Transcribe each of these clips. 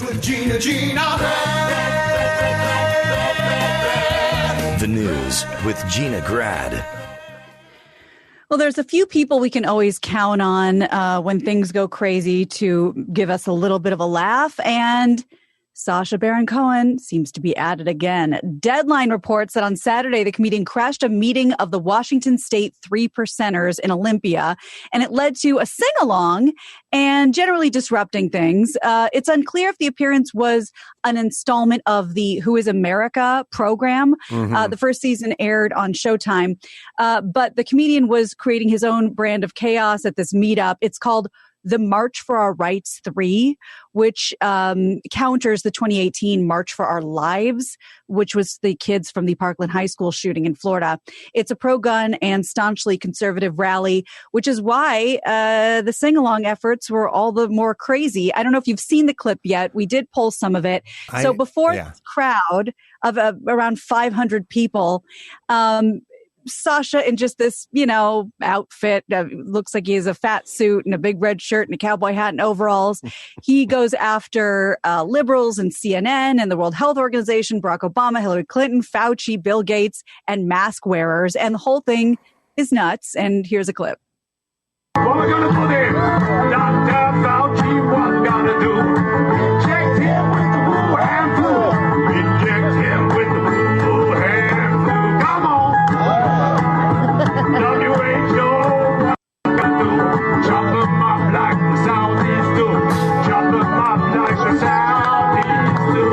News with Gina. The News with Gina Grad. Well, there's a few people we can always count on when things go crazy to give us a little bit of a laugh, and Sacha Baron Cohen seems to be at it again. Deadline reports that on Saturday, the comedian crashed a meeting of the Washington State Three Percenters in Olympia, and it led to a sing-along and generally disrupting things. It's unclear if the appearance was an installment of the Who is America program. The first season aired on Showtime, but the comedian was creating his own brand of chaos at this meetup. It's called the March for Our Rights 3, which counters the 2018 March for Our Lives, which was the kids from the Parkland High School shooting in Florida. It's a pro-gun and staunchly conservative rally, which is why the sing-along efforts were all the more crazy. I don't know if you've seen the clip yet. We did pull some of it. So before this crowd of around 500 people, Sacha in just this, outfit, looks like he has a fat suit and a big red shirt and a cowboy hat and overalls. He goes after liberals and CNN and the World Health Organization, Barack Obama, Hillary Clinton, Fauci, Bill Gates, and mask wearers. And the whole thing is nuts. And here's a clip. What we're gonna put in? Dr. Fauci, what we're gonna do? Inject him with the Wuhan flu. Inject him with the Wuhan flu. Come on. WHO, what we're gonna do? Chop them up like the Saudis do. Chop them up like the Saudis do.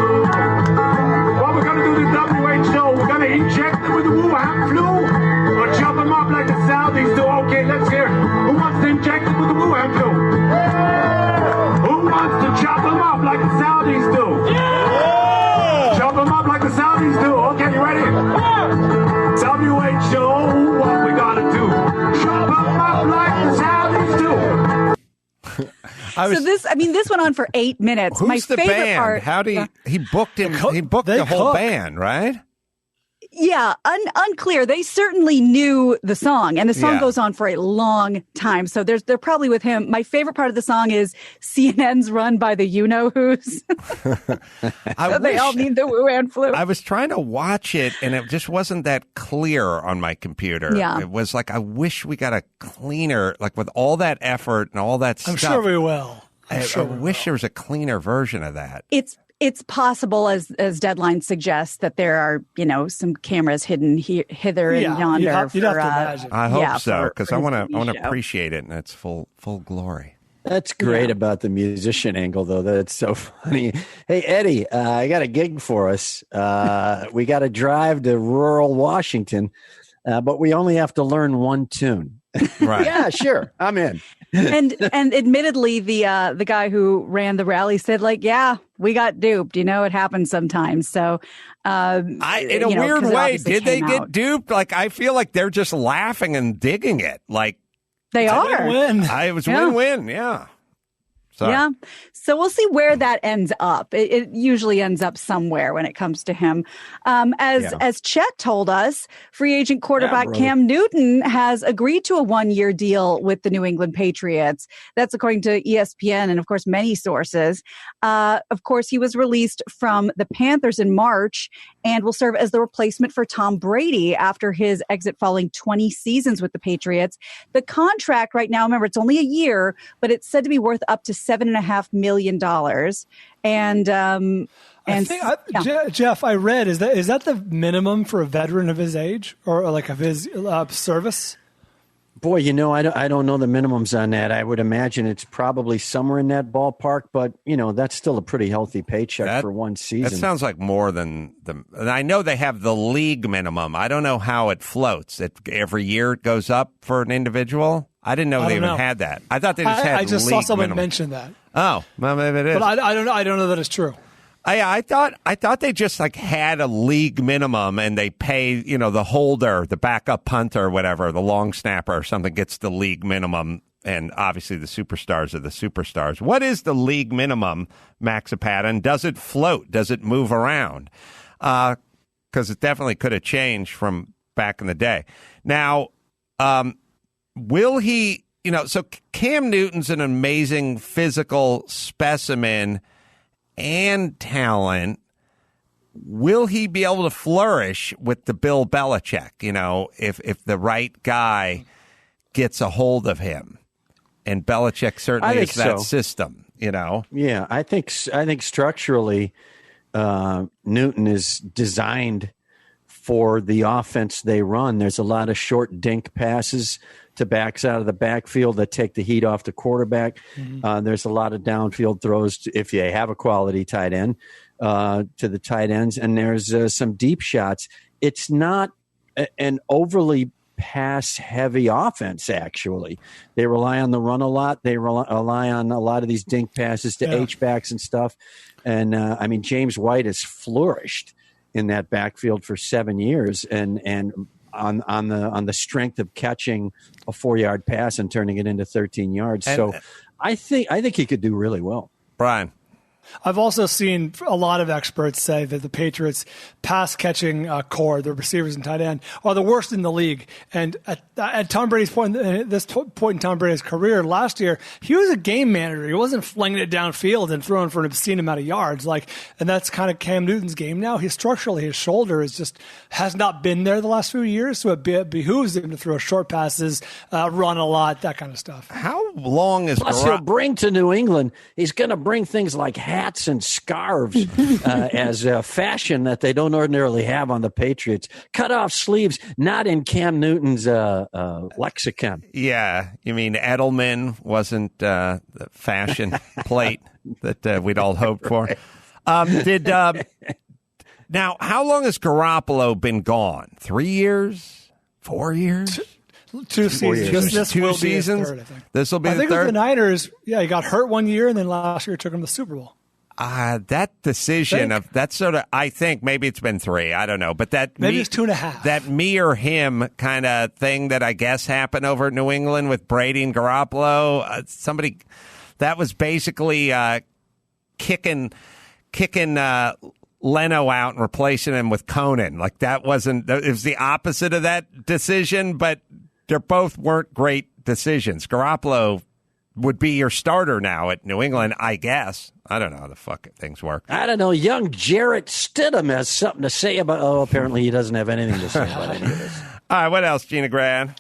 What we're gonna do to WHO? We're gonna inject them with the Wuhan flu? Or chop them up like the Saudis do? Okay, let's hear it. Who wants to inject them with the Wuhan flu? Who wants to chop them up like the Saudis do? Chop them up like the Saudis do. Okay, you ready? WHO, what we gotta do? Chop them up like the Saudis do. This went on for 8 minutes. Who's My the favorite band? part. How do you, he booked him? He booked the whole band, right? Yeah, unclear. They certainly knew the song, and the song goes on for a long time. So they're probably with him. My favorite part of the song is CNN's run by the you-know-who's. They all need the Wuhan flu. I was trying to watch it, and it just wasn't that clear on my computer. Yeah. It was like, I wish we got a cleaner, like with all that effort and all that stuff. I'm sure we will. I wish there was a cleaner version of that. It's possible, as Deadline suggests, that there are, some cameras hidden hither and yonder. You'd have to imagine. I hope so, because I want to appreciate it in its full glory. That's great about the musician angle, though. That's so funny. Hey, Eddie, I got a gig for us. We got to drive to rural Washington, but we only have to learn one tune. Right. Yeah, sure. I'm in. and admittedly, the guy who ran the rally said, we got duped. It happens sometimes. So, in a weird way, did they get duped? Like, I feel like they're just laughing and digging it. Like, they are. It was win-win. Yeah. Sorry. Yeah. So we'll see where that ends up. It usually ends up somewhere when it comes to him. As Chet told us, free agent quarterback Cam Newton has agreed to a 1-year deal with the New England Patriots. That's according to ESPN and, of course, many sources. Of course, he was released from the Panthers in March and will serve as the replacement for Tom Brady after his exit following 20 seasons with the Patriots. The contract right now, remember, it's only a year, but it's said to be worth up to $7.5 million. And Jeff, I read, is that the minimum for a veteran of his age or like of his service? Boy, I don't know the minimums on that. I would imagine it's probably somewhere in that ballpark, but that's still a pretty healthy paycheck for one season. That sounds like more than and I know they have the league minimum. I don't know how it floats. Every year it goes up for an individual. I didn't know they even had that. I thought they just had. I just saw someone minimum. mention that. Oh, well, maybe it is. But I don't know. I don't know that it's true. I thought they just had a league minimum and they pay, the holder, the backup punter, whatever, the long snapper or something gets the league minimum. And obviously the superstars are the superstars. What is the league minimum, Maxipad? Does it float? Does it move around? Because it definitely could have changed from back in the day. Now, will he, so Cam Newton's an amazing physical specimen. and talent. Will he be able to flourish with the Bill Belichick? You know, if the right guy gets a hold of him, and Belichick certainly is that system. You know, yeah, I think structurally, Newton is designed for the offense they run. There's a lot of short dink passes to backs out of the backfield that take the heat off the quarterback. There's a lot of downfield throws if you have a quality tight end. To the tight ends, and there's some deep shots. It's not an overly pass-heavy offense, actually. They rely on the run a lot. They rely on a lot of these dink passes to H-backs and stuff. And, I mean, James White has flourished in that backfield for 7 years, and on the strength of catching a 4-yard pass and turning it into 13 yards. So I think he could do really well. Brian. I've also seen a lot of experts say that the Patriots' pass-catching core, the receivers and tight end, are the worst in the league. And at Tom Brady's point, at this point in Tom Brady's career last year, he was a game manager. He wasn't flinging it downfield and throwing for an obscene amount of yards. And that's kind of Cam Newton's game now. Structurally, his shoulder has not been there the last few years, so it behooves him to throw short passes, run a lot, that kind of stuff. How long is Plus, he'll bring to New England, he's going to bring things like hats and scarves as a fashion that they don't ordinarily have on the Patriots. Cut off sleeves, not in Cam Newton's lexicon. Yeah, you mean Edelman wasn't the fashion plate that we'd all hoped for. Now, how long has Garoppolo been gone? 3 years? 4 years? Two seasons. Just two seasons? Third, I think. This will be the third? I think with the Niners, he got hurt 1 year, and then last year took him to the Super Bowl. That decision of that sort of, I think maybe it's been 3. I don't know, but maybe it's 2.5. That me or him kind of thing that I guess happened over at New England with Brady and Garoppolo. Somebody that was basically kicking Leno out and replacing him with Conan. Like that wasn't. It was the opposite of that decision, but they both weren't great decisions. Garoppolo would be your starter now at New England, I guess. I don't know how the fuck things work. I don't know. Young Jarrett Stidham has something to say about... Oh, apparently he doesn't have anything to say about any of this. All right, what else, Gina Grad?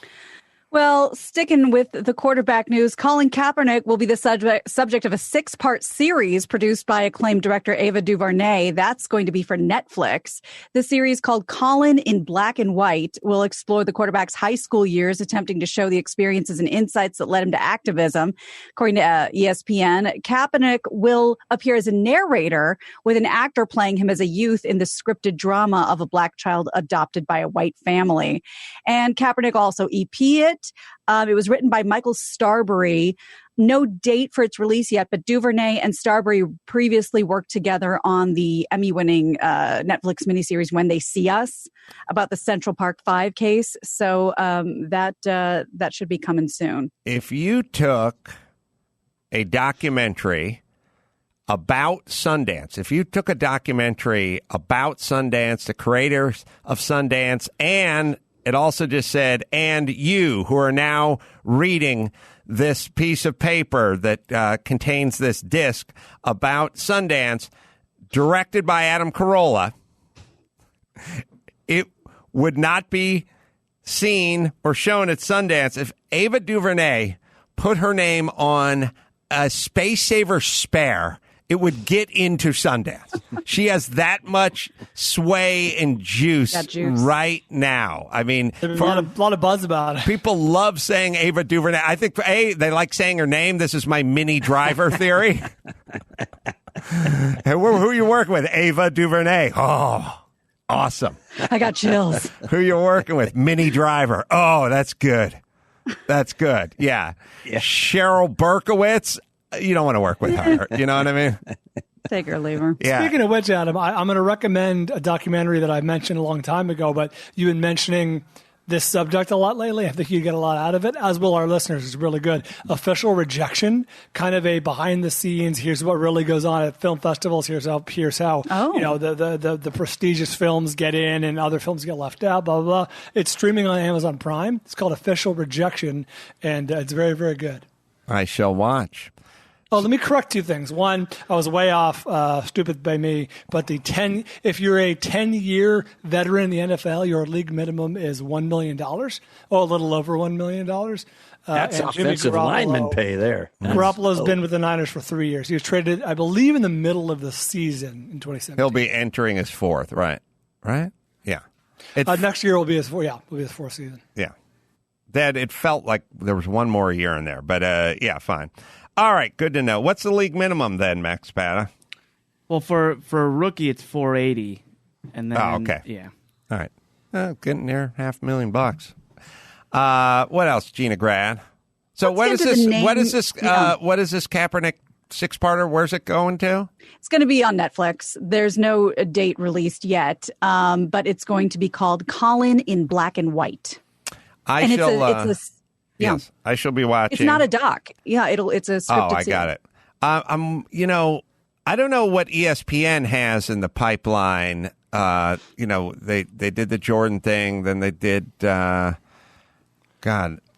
Well, sticking with the quarterback news, Colin Kaepernick will be the subject of a 6-part series produced by acclaimed director Ava DuVernay. That's going to be for Netflix. The series, called Colin in Black and White, will explore the quarterback's high school years, attempting to show the experiences and insights that led him to activism. According to ESPN, Kaepernick will appear as a narrator, with an actor playing him as a youth in the scripted drama of a black child adopted by a white family. And Kaepernick also EP it. It was written by Michael Starbury. No date for its release yet, but DuVernay and Starbury previously worked together on the Emmy-winning Netflix miniseries When They See Us, about the Central Park 5 case. So that should be coming soon. If you took a documentary about Sundance, the creators of Sundance, and it also just said, and you who are now reading this piece of paper that contains this disc about Sundance, directed by AdamCarolla, it would not be seen or shown at Sundance if Ava DuVernay put her name on a Space Saver Spare. It would get into Sundance. She has that much sway and juice right now. I mean, there's a lot of buzz about it. People love saying Ava DuVernay. I think, they like saying her name. This is my Mini Driver theory. Who are you working with? Ava DuVernay. Oh, awesome. I got chills. Who you working with? Mini Driver. Oh, that's good. That's good. Yeah. Cheryl Berkowitz. You don't want to work with her. You know what I mean? Take her or leave her. Yeah. Speaking of which, Adam, I'm going to recommend a documentary that I mentioned a long time ago, but you've been mentioning this subject a lot lately. I think you get a lot out of it, as will our listeners. It's really good. Official Rejection, kind of a behind the scenes. Here's what really goes on at film festivals. Here's how the prestigious films get in and other films get left out. Blah blah blah. It's streaming on Amazon Prime. It's called Official Rejection, and it's very, very good. I shall watch. Oh, let me correct two things. One, I was way off, stupid by me, but if you're a 10-year veteran in the NFL, your league minimum is $1 million, a little over $1 million. That's offensive lineman pay there. Garoppolo's been with the Niners for 3 years. He was traded, I believe, in the middle of the season in 2017. He'll be entering his fourth, right? Right? Yeah. Next year will be his fourth season. Yeah. That it felt like there was one more year in there, but yeah, fine. All right, good to know. What's the league minimum then, Max Spada? Well, for a rookie, it's $480, and then okay, yeah. All right, getting near $500,000. What else, Gina Grad? So what is this? What is this? What is this Kaepernick six-parter? Where's it going to? It's going to be on Netflix. There's no date released yet, but it's going to be called Colin in Black and White. Yes, I shall be watching. It's not a doc. Yeah, it's a scripted I got it. I don't know what ESPN has in the pipeline. They did the Jordan thing, then they did Bruce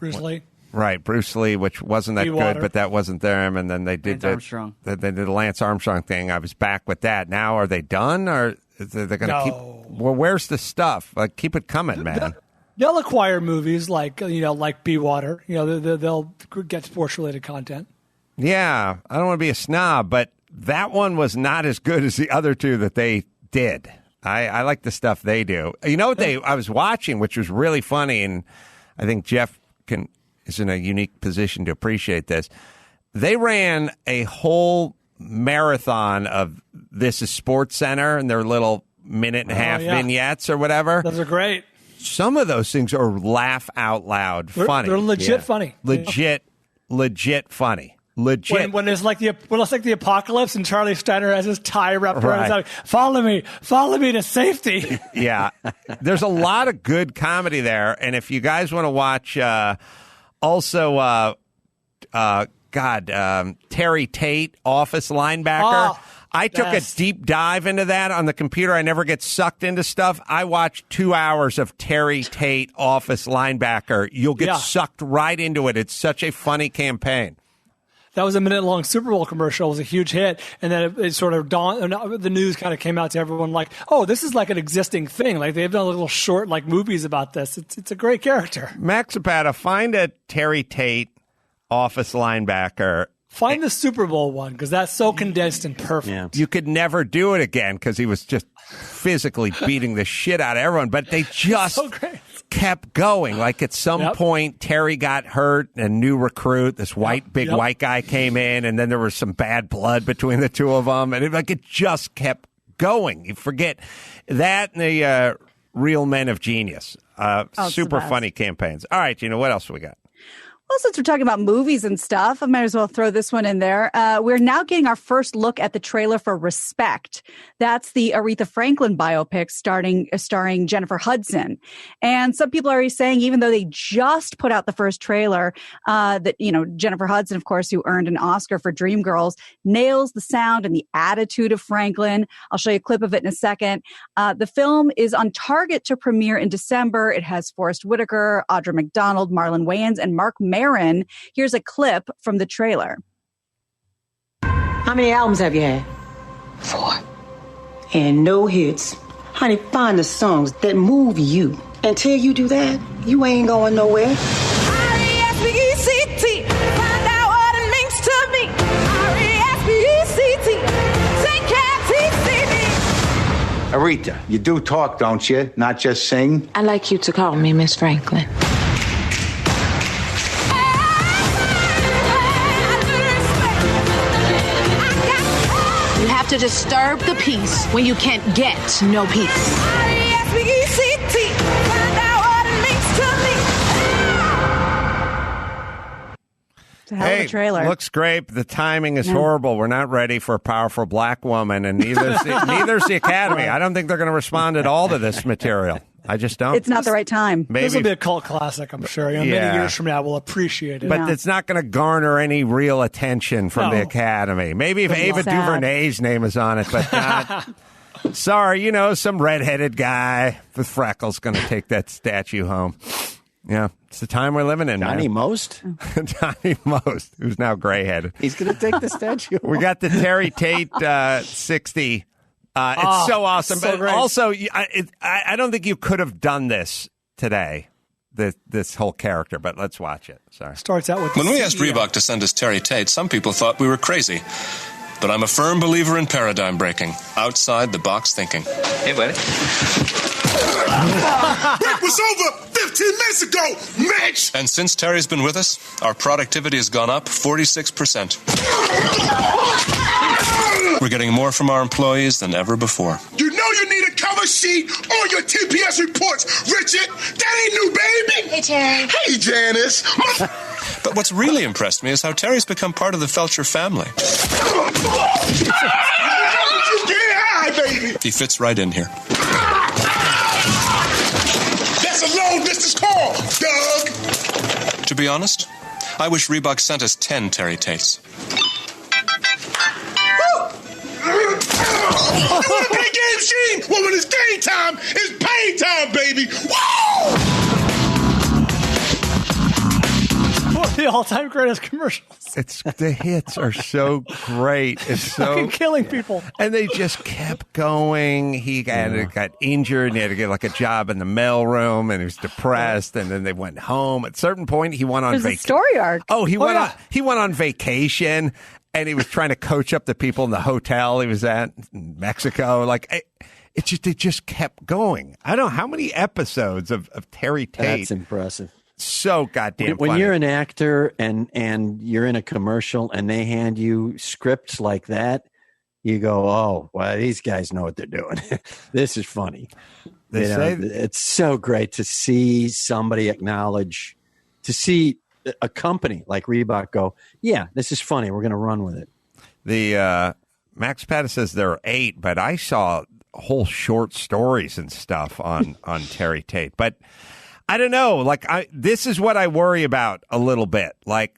Lee. Right, Bruce Lee, which wasn't that good, but that wasn't them. And then they did Armstrong. They did the Lance Armstrong thing. I was back with that. Now, are they done, or they're going to keep? Well, where's the stuff? Like, keep it coming, man. They'll acquire movies like Be Water. They'll get sports-related content. Yeah, I don't want to be a snob, but that one was not as good as the other two that they did. I like the stuff they do. You know what I was watching, which was really funny, and I think Jeff is in a unique position to appreciate this. They ran a whole marathon of This is Sports Center and their little minute and a half vignettes or whatever. Those are great. Some of those things are laugh out loud funny. They're legit funny. Legit funny. Legit. When it's like the apocalypse and Charlie Steiner has his tie wrapped around his neck. Follow me to safety. Yeah. There's a lot of good comedy there. And if you guys want to watch Terry Tate, Office linebacker. I took a deep dive into that on the computer. I never get sucked into stuff. I watched 2 hours of Terry Tate, Office linebacker. You'll get sucked right into it. It's such a funny campaign. That was a minute-long Super Bowl commercial. It was a huge hit. And then it sort of dawned, the news kind of came out to everyone like, oh, this is like an existing thing. Like they've done little short movies about this. It's a great character. Max Zapata, find a Terry Tate, Office linebacker. Find the Super Bowl one, because that's so condensed and perfect. Yeah. You could never do it again because he was just physically beating the shit out of everyone. But they just kept going. Like at some point, Terry got hurt, a new recruit, this white guy came in, and then there was some bad blood between the two of them. And it just kept going. You forget that and the Real Men of Genius. Super funny campaigns. All right, Gina, what else do we got? Well, since we're talking about movies and stuff, I might as well throw this one in there. We're now getting our first look at the trailer for Respect. That's the Aretha Franklin biopic starring Jennifer Hudson. And some people are already saying, even though they just put out the first trailer, that, Jennifer Hudson, of course, who earned an Oscar for Dreamgirls, nails the sound and the attitude of Franklin. I'll show you a clip of it in a second. The film is on target to premiere in December. It has Forrest Whitaker, Audra McDonald, Marlon Wayans, and Mark Maron. Here's a clip from the trailer. How many albums have you had? 4. And no hits. Honey, find the songs that move you. Until you do that, you ain't going nowhere. R-E-S-P-E-C-T. Find out what it means to me. R-E-S-P-E-C-T. Take care, Aretha, you do talk, don't you? Not just sing? I like you to call me Miss Franklin. To disturb the peace when you can't get no peace. It's a hell of a trailer. Looks great. The timing is horrible. We're not ready for a powerful black woman, and neither's the Academy. I don't think they're going to respond at all to this material. I just don't. It's not the right time. Maybe this will be a cult classic, I'm sure. Many years from now, we'll appreciate it. But it's not going to garner any real attention from the Academy. Maybe if Ava DuVernay's name is on it, but not. Sorry, some redheaded guy with freckles going to take that statue home. Yeah, It's the time we're living in, Donnie man. Most? Donnie Most, who's now gray-headed. He's going to take the statue. We got the Terry Tate 60. It's so awesome. So but great. also, I don't think you could have done this today, this whole character, but let's watch it. Sorry. Starts out with When we asked Reebok to send us Terry Tate, some people thought we were crazy. But I'm a firm believer in paradigm breaking, outside the box thinking. Hey, buddy. Break was over 15 minutes ago, Mitch! And since Terry's been with us, our productivity has gone up 46%. We're getting more from our employees than ever before. You know you need a cover sheet on your TPS reports, Richard. That ain't new, baby. Hey, Terry. Hey, Janice. But what's really impressed me is how Terry's become part of the Felcher family. Get high, baby. He fits right in here. That's a long distance call, Doug. To be honest, I wish Reebok sent us 10 Terry Tates. You want to play games, Gene? Well, when it's game time, it's pain time, baby. Woo! one of the all-time greatest commercials. The hits are so great. It's so fucking killing people. And they just kept going. He got injured and he had to get like a job in the mailroom and he was depressed and then they went home. At a certain point he went on There's a story arc. Oh, he went on vacation and he was trying to coach up the people in the hotel he was at in Mexico. Like it just kept going. I don't know how many episodes of Terry Tate. That's impressive. So goddamn when funny. you're an actor and you're in a commercial and they hand you scripts like that, you go, oh, well, these guys know what they're doing. This is funny. It's so great to see somebody acknowledge, to see a company like Reebok go, yeah, this is funny. We're going to run with it. The Max Pattis says there are 8, but I saw whole short stories and stuff on Terry Tate. But I don't know. Like, this is what I worry about a little bit. Like,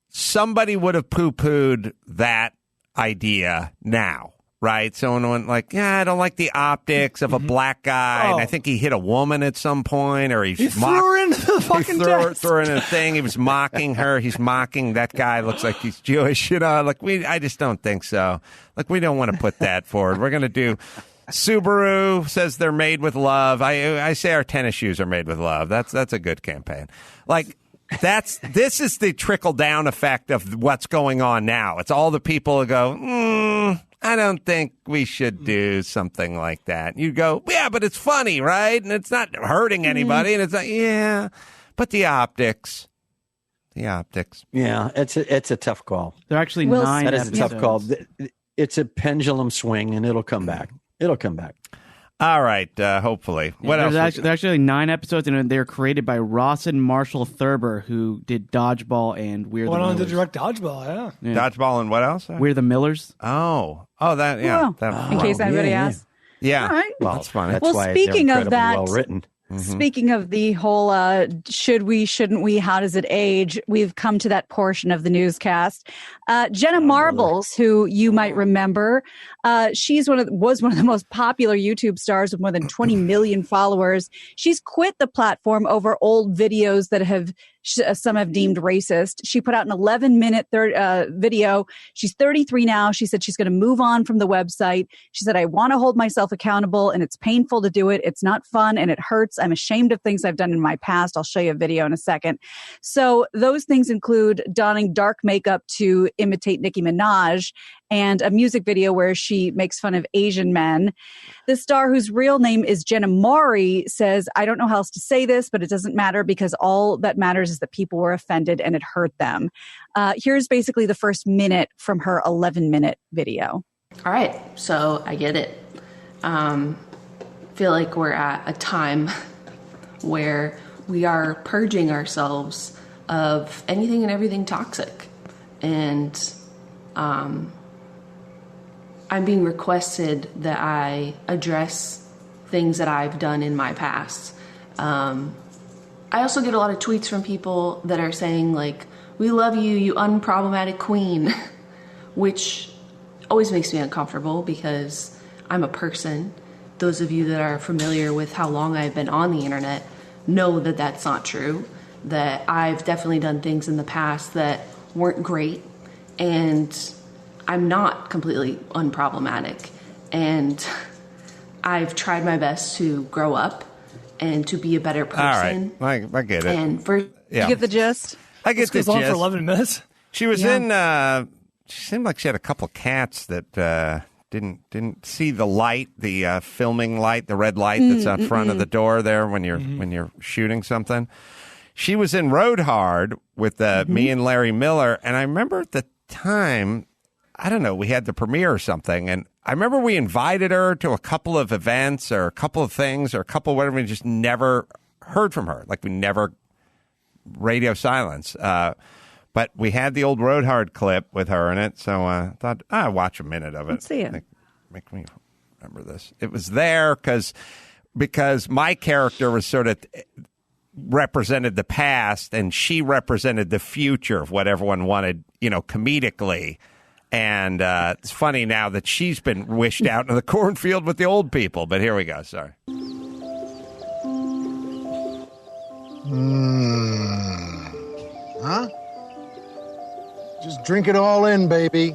somebody would have poo-pooed that idea now, right? Someone like, yeah, I don't like the optics of a black guy. And I think he hit a woman at some point, or he threw her into the fucking desk. Threw her in a thing. He was mocking her. He's mocking that guy. Looks like he's Jewish. I just don't think so. Like, we don't want to put that forward. We're going to do... Subaru says they're made with love. I say our tennis shoes are made with love. That's a good campaign. Like this is the trickle down effect of what's going on now. It's all the people who go, I don't think we should do something like that. You go, yeah, but it's funny, right? And it's not hurting anybody. And it's like, yeah, but the optics. Yeah, it's a tough call. There are actually 9 That is episodes. a tough call. It's a pendulum swing, and it'll come back. All right, hopefully. What else? There's actually 9 episodes, and they're created by Ross and Marshall Thurber, who did Dodgeball and We're the Went on Millers. to direct Dodgeball, yeah. Dodgeball and what else? We're the Millers. Oh, that, yeah. In case anybody asks. Yeah. All right. Well, that's funny. That's Well, why speaking they're of incredibly that, well written. Speaking of the whole should we, shouldn't we, how does it age, we've come to that portion of the newscast. Jenna Marbles, who you might remember, she's was one of the most popular YouTube stars with more than 20 million followers. She's quit the platform over old videos that some have deemed racist. She put out an 11-minute video. She's 33 now. She said she's going to move on from the website. She said, I want to hold myself accountable, and it's painful to do it. It's not fun, and it hurts. I'm ashamed of things I've done in my past. I'll show you a video in a second. So those things include donning dark makeup to imitate Nicki Minaj, and a music video where she makes fun of Asian men. The star, whose real name is Jenna Marbles, says, I don't know how else to say this, but it doesn't matter because all that matters is that people were offended and it hurt them. Here's basically the first minute from her 11-minute video. All right, so I get it. Feel like we're at a time where we are purging ourselves of anything and everything toxic. And I'm being requested that I address things that I've done in my past. I also get a lot of tweets from people that are saying, like, we love you, you unproblematic queen, which always makes me uncomfortable because I'm a person. Those of you that are familiar with how long I've been on the internet know that that's not true. that I've definitely done things in the past that weren't great, and I'm not completely unproblematic. And I've tried my best to grow up and to be a better person. All right, I get it. And for You get the gist? I get the This goes on gist. for 11 minutes. She was in. She seemed like she had a couple of cats that didn't see the light, the filming light, the red light that's out front of the door there when you're shooting something. She was in Road Hard with me and Larry Miller, and I remember at the time, I don't know, we had the premiere or something, and I remember we invited her to a couple of events or a couple of things or a couple of whatever. We just never heard from her. Like we never radio silence. But we had the old Road Hard clip with her in it, so I thought I'd watch a minute of it. Let's see it. Make me remember this. It was there because my character was sort of represented the past, and she represented the future of what everyone wanted, comedically. And it's funny now that she's been wished out in the cornfield with the old people. But here we go. Sorry. Huh? Just drink it all in, baby.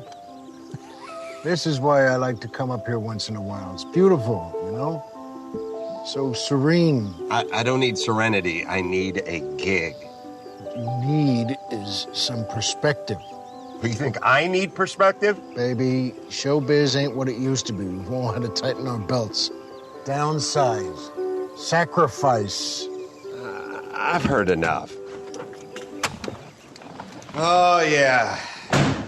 This is why I like to come up here once in a while. It's beautiful, So serene. I don't need serenity. I need a gig. What you need is some perspective. You think I need perspective? Baby, showbiz ain't what it used to be. We've all had to tighten our belts. Downsize. Sacrifice. I've heard enough. Oh, yeah.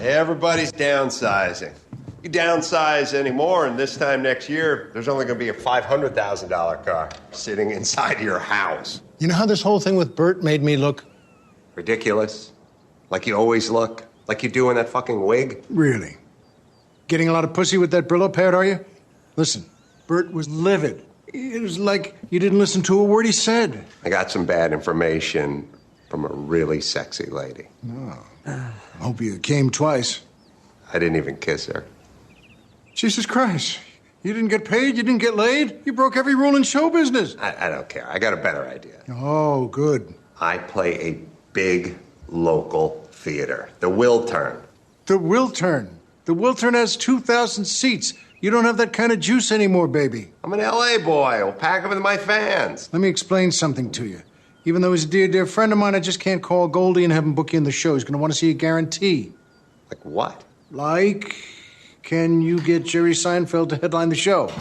Everybody's downsizing. You downsize anymore, and this time next year, there's only going to be a $500,000 car sitting inside your house. You know how this whole thing with Bert made me look? Ridiculous. Like you always look. Like you do in that fucking wig. Really? Getting a lot of pussy with that Brillo pad, are you? Listen, Bert was livid. It was like you didn't listen to a word he said. I got some bad information from a really sexy lady. Oh. Hope you came twice. I didn't even kiss her. Jesus Christ. You didn't get paid? You didn't get laid? You broke every rule in show business. I don't care. I got a better idea. Oh, good. I play a big local theater. The Wiltern. The Wiltern. The Wiltern has 2,000 seats. You don't have that kind of juice anymore, baby. I'm an L.A. boy. I'll pack it with my fans. Let me explain something to you. Even though he's a dear, dear friend of mine, I just can't call Goldie and have him book you in the show. He's going to want to see a guarantee. Like what? Like, can you get Jerry Seinfeld to headline the show?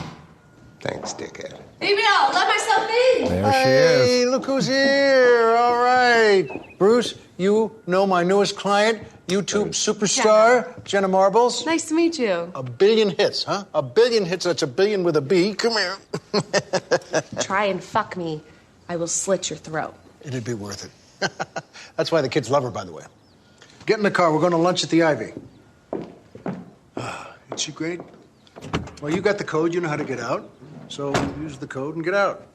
Thanks, dickhead. Baby, I'll let myself in. There she is. Hey, look who's here. All right. Bruce, you know my newest client, YouTube superstar, Jenna Marbles. Nice to meet you. 1 billion hits, huh? 1 billion hits, that's a billion with a B. Come here. Try and fuck me. I will slit your throat. It'd be worth it. That's why the kids love her, by the way. Get in the car. We're going to lunch at the Ivy. Isn't she great? Well, you got the code. You know how to get out. So use the code and get out.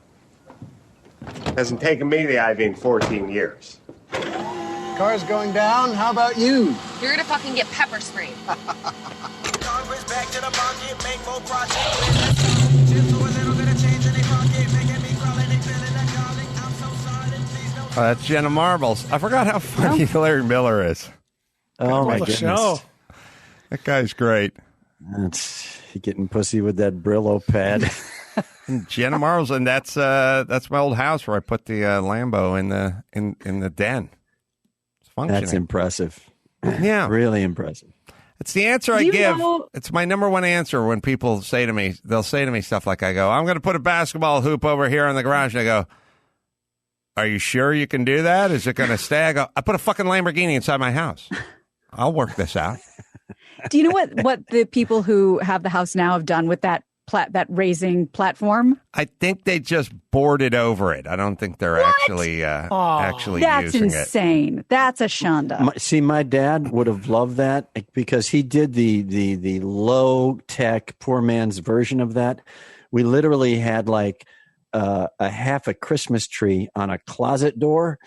Hasn't taken me to the Ivy in 14 years. Car's going down. How about you? You're gonna fucking get pepper sprayed. Oh, that's Jenna Marbles. I forgot how funny Larry Miller is. Oh, my the goodness. show. That guy's great. That's getting pussy with that Brillo pad. And Jenna Marbles, and that's my old house where I put the Lambo in the den. It's functioning. That's impressive. Yeah. Really impressive. It's the answer I You give. know- It's my number one answer when people say to me, they'll say to me stuff like, I go, I'm going to put a basketball hoop over here in the garage. And I go, are you sure you can do that? Is it going to stay? I go, I put a fucking Lamborghini inside my house. I'll work this out. Do you know what the people who have the house now have done with that raising platform? I think they just boarded over it. I don't think they're actually That's using insane. That's a shanda. My dad would have loved that because he did the low tech poor man's version of that. We literally had like a half a Christmas tree on a closet door.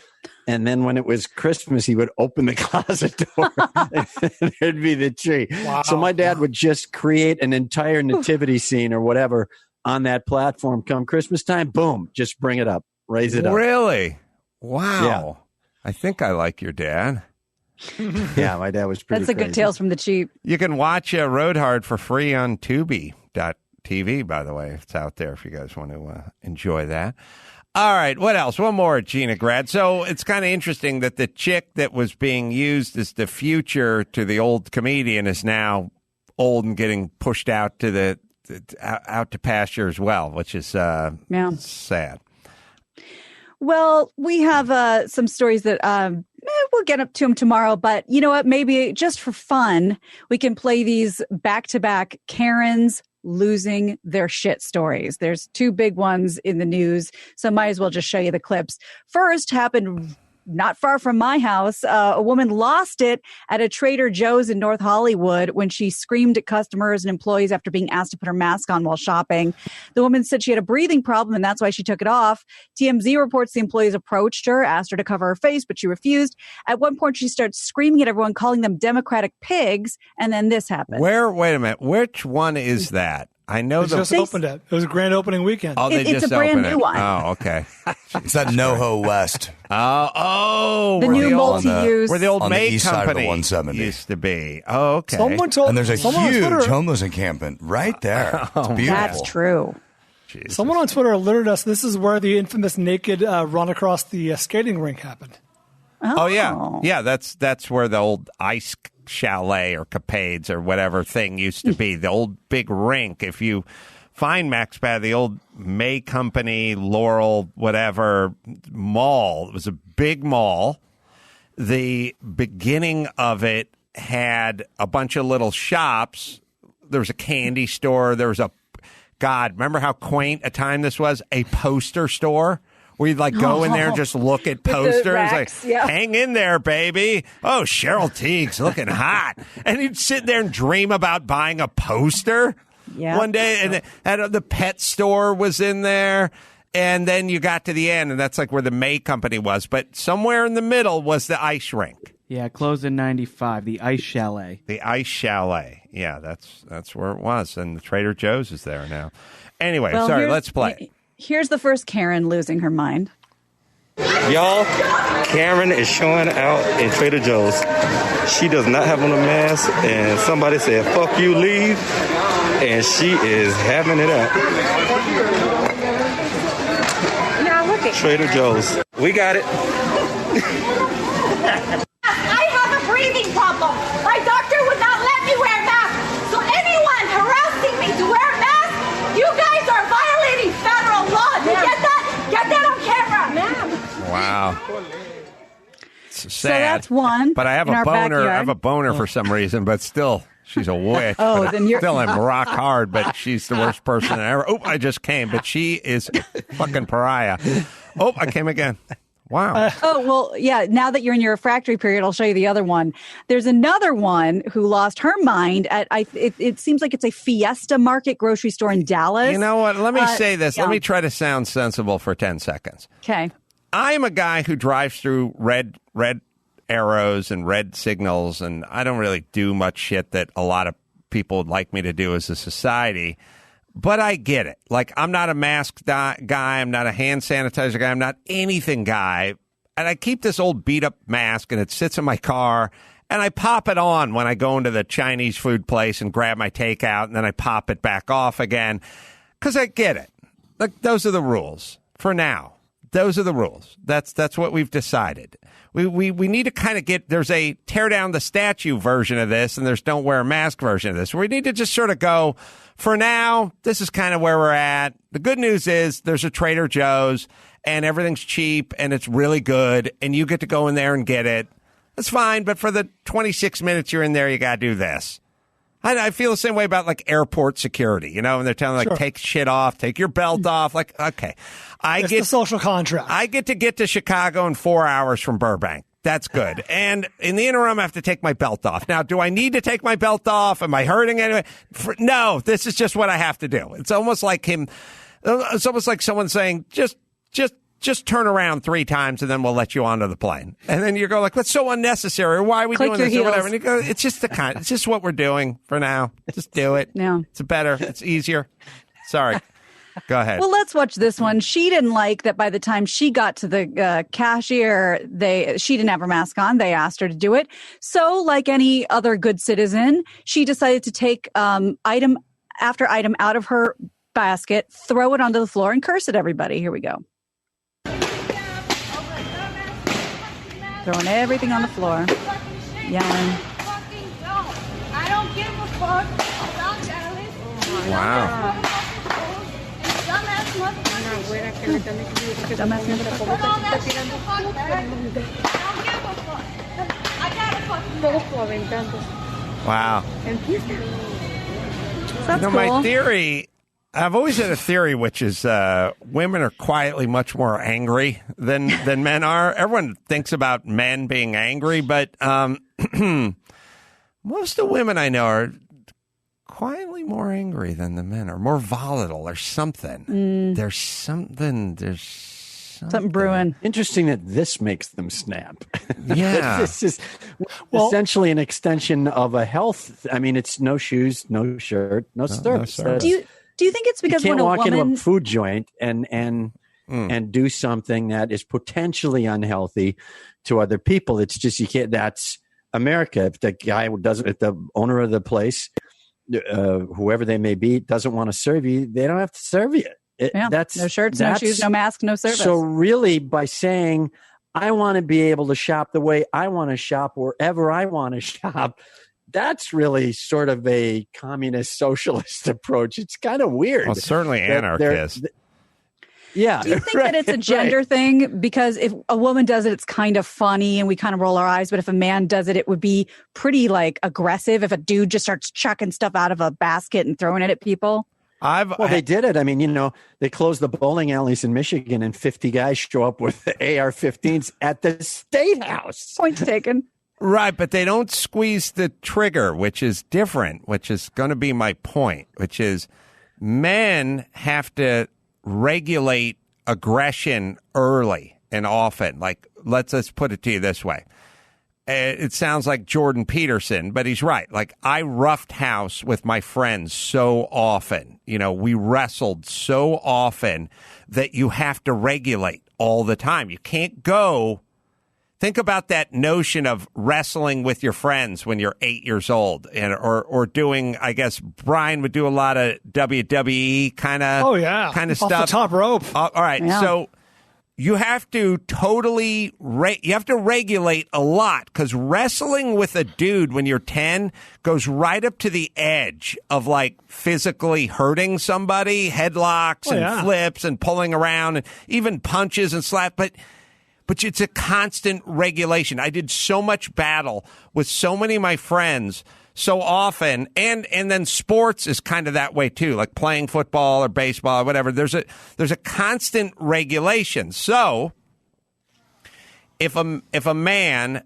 And then when it was Christmas, he would open the closet door and there'd be the tree. Wow. So my dad would just create an entire nativity scene or whatever on that platform. Come Christmas time, boom, just bring it up, raise it up. Really? Wow. I think I like your dad. Yeah, my dad was pretty That's a good crazy. Tales from the Cheap. You can watch Road Hard for free on Tubi.tv, by the way. It's out there if you guys want to enjoy that. All right, what else? One more, Gina Grad. So it's kind of interesting that the chick that was being used as the future to the old comedian is now old and getting pushed out to out to pasture as well, which is sad. Well, we have some stories that we'll get up to them tomorrow. But you know what? Maybe just for fun, we can play these back-to-back Karens losing their shit stories. There's two big ones in the news, so might as well just show you the clips. First happened not far from my house. A woman lost it at a Trader Joe's in North Hollywood when she screamed at customers and employees after being asked to put her mask on while shopping. The woman said she had a breathing problem and that's why she took it off. TMZ reports the employees approached her, asked her to cover her face, but she refused. At one point, she started screaming at everyone, calling them Democratic pigs, and then this happened. Wait a minute. Which one is that? I know They just opened it. It was a grand opening weekend. Oh, they It's just a brand opened new it. one. Oh, okay. It's that NoHo West. Oh, The where new old- multi-use. where the old on the May east side of the company 170. used to be. Oh, okay. Someone told And there's a someone on huge Twitter- homeless encampment right there. It's beautiful. That's true. Jesus. Someone on Twitter alerted us this is where the infamous naked run across the skating rink happened. Oh yeah. That's where the old ice chalet or capades or whatever thing used to be. The old big rink. If you find Max Bad, the old May Company, Laurel, whatever mall. It was a big mall. The beginning of it had a bunch of little shops. There was a candy store. There was remember how quaint a time this was? A poster store. Where you'd like go in there and just look at posters, racks, like, yeah. hang in there, baby. Oh, Cheryl Teague's looking hot. And you'd sit there and dream about buying a poster. Yeah. One day, and the pet store was in there, and then you got to the end, and that's like where the May Company was. But somewhere in the middle was the ice rink. Yeah, closed in 95, the Ice Chalet. The Ice Chalet. Yeah, that's where it was, and the Trader Joe's is there now. Anyway, Well, sorry, let's play. Here's the first Karen losing her mind. Y'all, Karen is showing out in Trader Joe's. She does not have on a mask, and somebody said, fuck you, leave, and she is having it out. Now look at Trader Joe's. We got it. I have a breathing problem. My doctor would not let me wear a mask. So anyone harassing me to wear a mask, you guys are violating federal law. Do you get that? Get that on camera, ma'am. Wow. It's sad. So that's one. But I have in a our boner. backyard. I have a boner for some reason, but still, she's a witch. Oh, But then you're- still am rock hard, but she's the worst person ever. Oh, I just came, but she is a fucking pariah. Oh, I came again. Wow. Oh, well, yeah. Now that you're in your refractory period, I'll show you the other one. There's another one who lost her mind at, it seems like it's a Fiesta Market grocery store in Dallas. You know what? Let me say this. yeah. Let me try to sound sensible for 10 seconds. Okay. I'm a guy who drives through red arrows and red signals, and I don't really do much shit that a lot of people would like me to do as a society. But I get it. Like, I'm not a mask guy. I'm not a hand sanitizer guy. I'm not anything guy. And I keep this old beat-up mask, and it sits in my car, and I pop it on when I go into the Chinese food place and grab my takeout, and then I pop it back off again because I get it. Like, those are the rules for now. Those are the rules. That's what we've decided. We need to kind of there's a tear down the statue version of this, and there's don't wear a mask version of this. We need to just sort of go, for now, this is kind of where we're at. The good news is there's a Trader Joe's, and everything's cheap, and it's really good, and you get to go in there and get it. That's fine, but for the 26 minutes you're in there, you got to do this. I feel the same way about like airport security, you know, and they're telling like, take shit off, take your belt off. Like, okay, It's the social contract. I get to Chicago in 4 hours from Burbank. That's good. And in the interim, I have to take my belt off. Now, do I need to take my belt off? Am I hurting anyway? No, this is just what I have to do. It's almost like it's almost like someone saying, just turn around 3 times and then we'll let you onto the plane. And then you go like, that's so unnecessary. Why are we Click doing your this or whatever? heels. And you go, it's just what we're doing for now. Just do it. No. It's better. It's easier. Sorry. Go ahead. Well, let's watch this one. She didn't like that by the time she got to the cashier, she didn't have her mask on. They asked her to do it. So like any other good citizen, she decided to take item after item out of her basket, throw it onto the floor, and curse at everybody. Here we go. Throwing everything on the floor. Yelling. I don't give a fuck. Wow. Wow. That's cool. My theory, I've always had a theory, which is women are quietly much more angry than men are. Everyone thinks about men being angry, but most of the women I know are quietly more angry than the men are, more volatile or something. There's something brewing. Interesting that this makes them snap. Yeah. This is essentially an extension of a health. I mean, it's no shoes, no shirt, no service. Do you think it's because you can't when walk a woman into a food joint and do something that is potentially unhealthy to other people? It's just you can't. That's America. If the guy doesn't, if the owner of the place, whoever they may be, doesn't want to serve you, they don't have to serve you. That's no shirts, no shoes, no mask, no service. So really, by saying I want to be able to shop the way I want to shop wherever I want to shop, that's really sort of a communist socialist approach. It's kind of weird. Well, certainly anarchist. Yeah. Do you think that it's a gender thing? Because if a woman does it, it's kind of funny and we kind of roll our eyes. But if a man does it, it would be pretty like aggressive. If a dude just starts chucking stuff out of a basket and throwing it at people. They did it. I mean, they closed the bowling alleys in Michigan and 50 guys show up with AR-15s at the State House. Point taken. Right, but they don't squeeze the trigger, which is different, which is going to be my point, which is men have to regulate aggression early and often. Like, let's put it to you this way. It sounds like Jordan Peterson, but he's right. Like, I roughed house with my friends so often. We wrestled so often that you have to regulate all the time. You can't go. Think about that notion of wrestling with your friends when you're 8 years old or doing, I guess Brian would do a lot of WWE kind of off stuff. The top rope. All right. Yeah. So you have to totally you have to regulate a lot, because wrestling with a dude when you're 10 goes right up to the edge of like physically hurting somebody, headlocks and flips and pulling around and even punches and slap. But it's a constant regulation. I did so much battle with so many of my friends so often, and then sports is kind of that way too, like playing football or baseball or whatever. There's a constant regulation. So if a man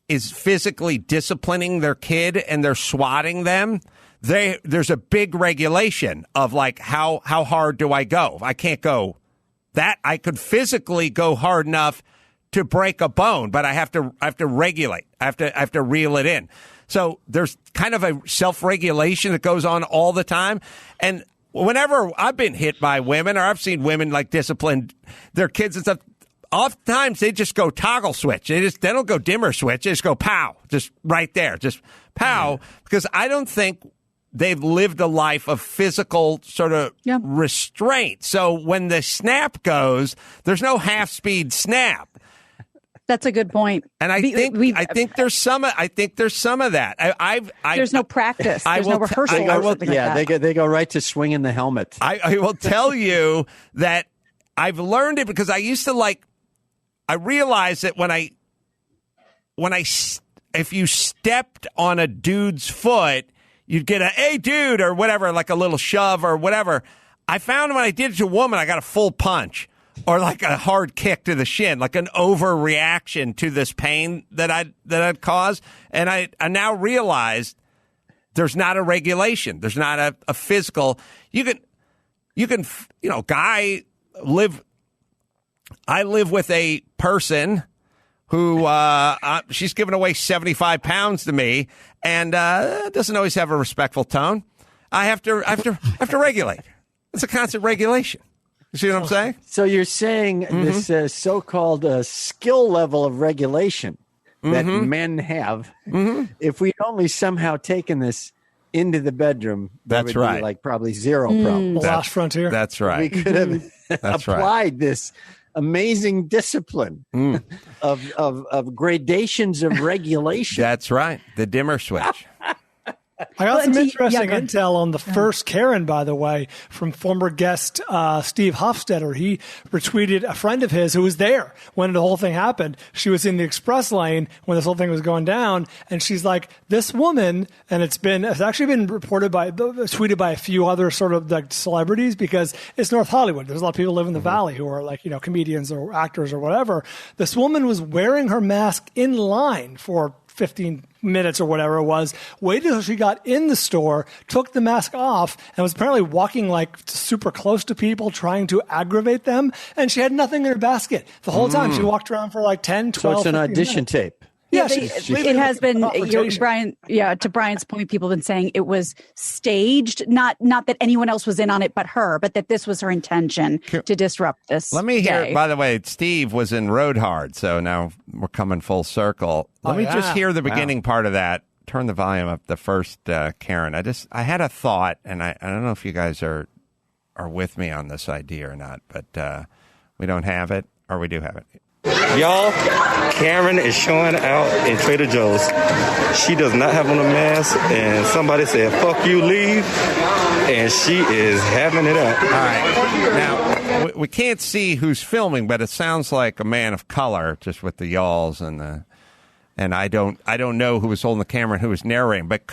is physically disciplining their kid and they're swatting them, there's a big regulation of like how hard do I go? I can't go that. I could physically go hard enough to break a bone, but I have to regulate. I have to reel it in. So there's kind of a self-regulation that goes on all the time. And whenever I've been hit by women, or I've seen women like discipline their kids and stuff, oftentimes they just go toggle switch. They don't go dimmer switch. They just go pow, just right there, just pow. Because I don't think they've lived a life of physical sort of restraint. So when the snap goes, there's no half-speed snap. That's a good point. And I think there's some of that. There's no practice. There's no rehearsal. They go right to swinging the helmet. I will tell you that I've learned it because I used to I realized that if you stepped on a dude's foot, you'd get a, hey, dude, or whatever, like a little shove or whatever. I found when I did it to a woman, I got a full punch. Or like a hard kick to the shin, like an overreaction to this pain that I'd caused. And I now realized there's not a regulation. There's not a physical. I live with a person who she's given away 75 pounds to me and doesn't always have a respectful tone. I have to regulate. It's a constant regulation. You see what I'm saying? So you're saying this so-called skill level of regulation that men have, if we'd only somehow taken this into the bedroom, that's there would right. be like probably zero problems. The last frontier. That's right. We could have applied this amazing discipline of gradations of regulation. That's right. The dimmer switch. I got some interesting intel on the first Karen, by the way, from former guest Steve Hofstetter. He retweeted a friend of his who was there when the whole thing happened. She was in the express lane when this whole thing was going down, and she's like, this woman, and it's actually been tweeted by a few other sort of like celebrities, because it's North Hollywood. There's a lot of people who live in the valley who are like, comedians or actors or whatever. This woman was wearing her mask in line for 15 minutes or whatever it was, waited until she got in the store, took the mask off, and was apparently walking like super close to people, trying to aggravate them. And she had nothing in her basket the whole time. She walked around for like 10, 12, So it's an 15 audition minutes. tape. Yeah, it has been, Brian. Yeah, to Brian's point, people have been saying it was staged. Not that anyone else was in on it, but her. But that this was her intention to disrupt this. Let me hear. day. By the way, Steve was in Road Hard, so now we're coming full circle. Let me just hear the beginning part of that. Turn the volume up. The first Karen. I had a thought, and I don't know if you guys are with me on this idea or not, but we don't have it, or we do have it. Y'all, Karen is showing out in Trader Joe's. She does not have on a mask, and somebody said, fuck you, leave, and she is having it up. All right. Now, we can't see who's filming, but it sounds like a man of color, just with the y'alls and I don't know who was holding the camera and who was narrating. But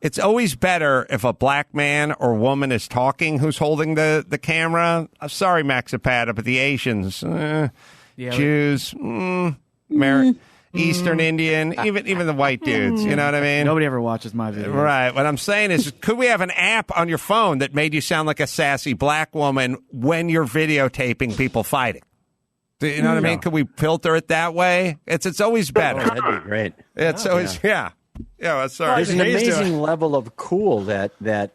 it's always better if a black man or woman is talking who's holding the camera. I'm sorry, Maxipata, but the Asians... Jews, Eastern Indian, even the white dudes. You know what I mean? Nobody ever watches my videos. Right. What I'm saying is, could we have an app on your phone that made you sound like a sassy black woman when you're videotaping people fighting? Do you know what I mean? Could we filter it that way? It's always better. Oh, that'd be great. It's always well, sorry. There's an amazing level of cool that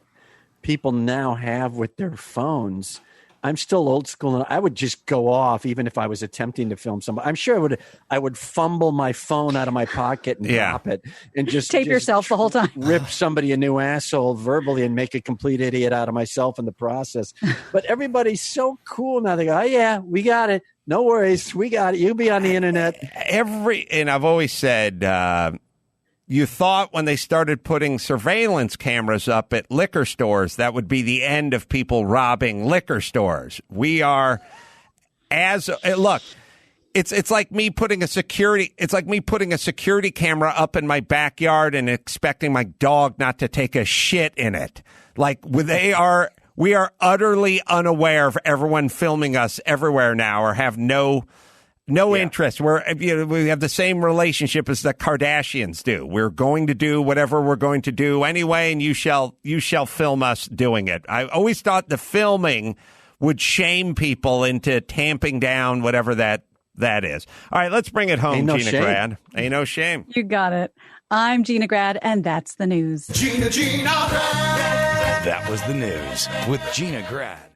people now have with their phones. I'm still old school, and I would just go off even if I was attempting to film somebody. I'm sure I would fumble my phone out of my pocket and drop it, and just tape yourself the whole time. Rip somebody a new asshole verbally and make a complete idiot out of myself in the process. But everybody's so cool now. They go, "Oh yeah, we got it. No worries, we got it. You'll be on the internet." And I've always said. You thought when they started putting surveillance cameras up at liquor stores, that would be the end of people robbing liquor stores. We are look, it's like me putting a security camera up in my backyard and expecting my dog not to take a shit in it. Like we are utterly unaware of everyone filming us everywhere now, or have no interest. We have the same relationship as the Kardashians do. We're going to do whatever we're going to do anyway, and you shall film us doing it. I always thought the filming would shame people into tamping down whatever that is. All right, let's bring it home, Gina Grad. Ain't no shame. You got it. I'm Gina Grad, and that's the news. Gina Grad. That was the news with Gina Grad.